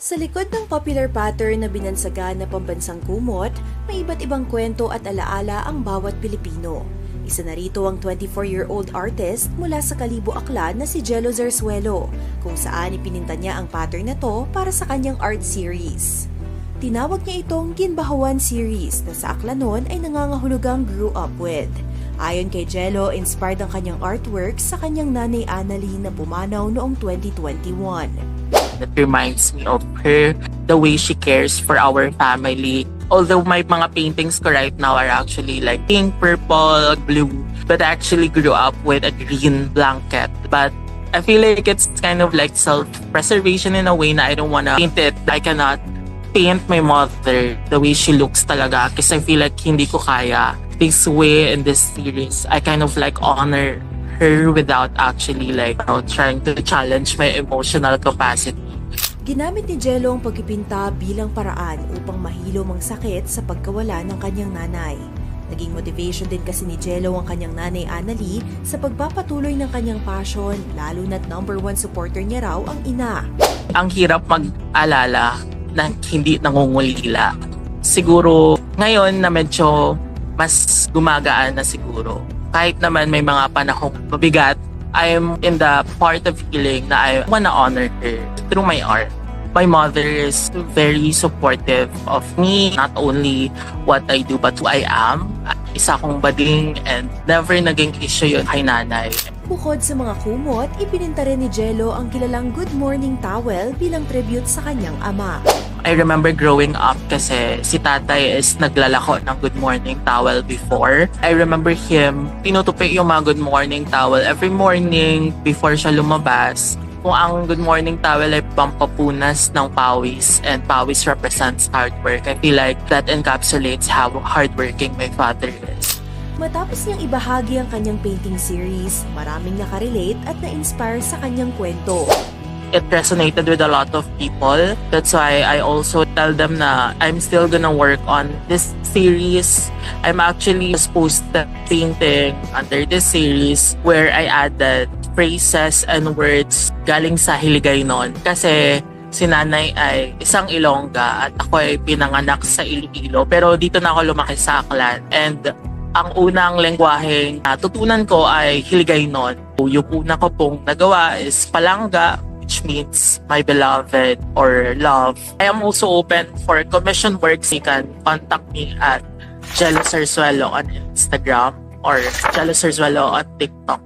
Sa likod ng popular pattern na binansagan na pambansang kumot, may iba't ibang kwento at alaala ang bawat Pilipino. Isa na rito ang 24-year-old artist mula sa Kalibo Aklan na si Jello Zarzuelo, kung saan ipininta niya ang pattern na to para sa kanyang art series. Tinawag niya itong Ginbahawan series na sa Aklanon ay nangangahulugang grew up with. Ayon kay Jello, inspired ang kanyang artwork sa kanyang nanay Annalyn na pumanaw noong 2021. That reminds me of her, the way she cares for our family. Although my mga paintings ko right now are actually like pink, purple, blue, but I actually grew up with a green blanket. But I feel like it's kind of like self-preservation in a way na I don't wanna paint it. I cannot paint my mother the way she looks talaga kasi I feel like hindi ko kaya. This way in this series, I kind of like honor her without actually like trying to challenge my emotional capacity. Ginamit ni Jello ang pagpipinta bilang paraan upang mahilom ang sakit sa pagkawala ng kanyang nanay. Naging motivation din kasi ni Jello ang kanyang nanay Annalyn sa pagpapatuloy ng kanyang passion, lalo na't #1 supporter niya raw ang ina. Ang hirap mag-alala na hindi nangungulila. Siguro ngayon na medyo mas gumagaan na siguro. Kahit naman may mga panahong mabigat, I'm in the part of healing na I wanna honor her through my art. My mother is very supportive of me, not only what I do but who I am. Isa akong bading and never naging issue yun kay nanay. Bukod sa mga kumot, ipininta rin ni Jello ang kilalang Good Morning Towel bilang tribute sa kanyang ama. I remember growing up kasi si tatay is naglalako ng Good Morning Towel before. I remember him tinutupi yung mga Good Morning Towel every morning before siya lumabas. Kung ang Good Morning Towel ay pampapunas ng pawis and pawis represents hard work, I feel like that encapsulates how hardworking my father is. Matapos niyang ibahagi ang kanyang painting series, maraming nakarelate at na-inspire sa kanyang kwento. It resonated with a lot of people. That's why I also tell them na I'm still gonna work on this series. I'm actually supposed to painting under this series where I added phrases and words galing sa Hiligaynon. Kasi si nanay ay isang Ilongga at ako ay pinanganak sa Iloilo. Pero dito na ako lumaki sa Aklan. And ang unang lengguaheng natutunan ko ay Hiligaynon. Yung una ko pong nagawa is Palangga, which means my beloved or love. I am also open for commission works. You can contact me at Jello Zarzuelo on Instagram or Jello Zarzuelo on TikTok.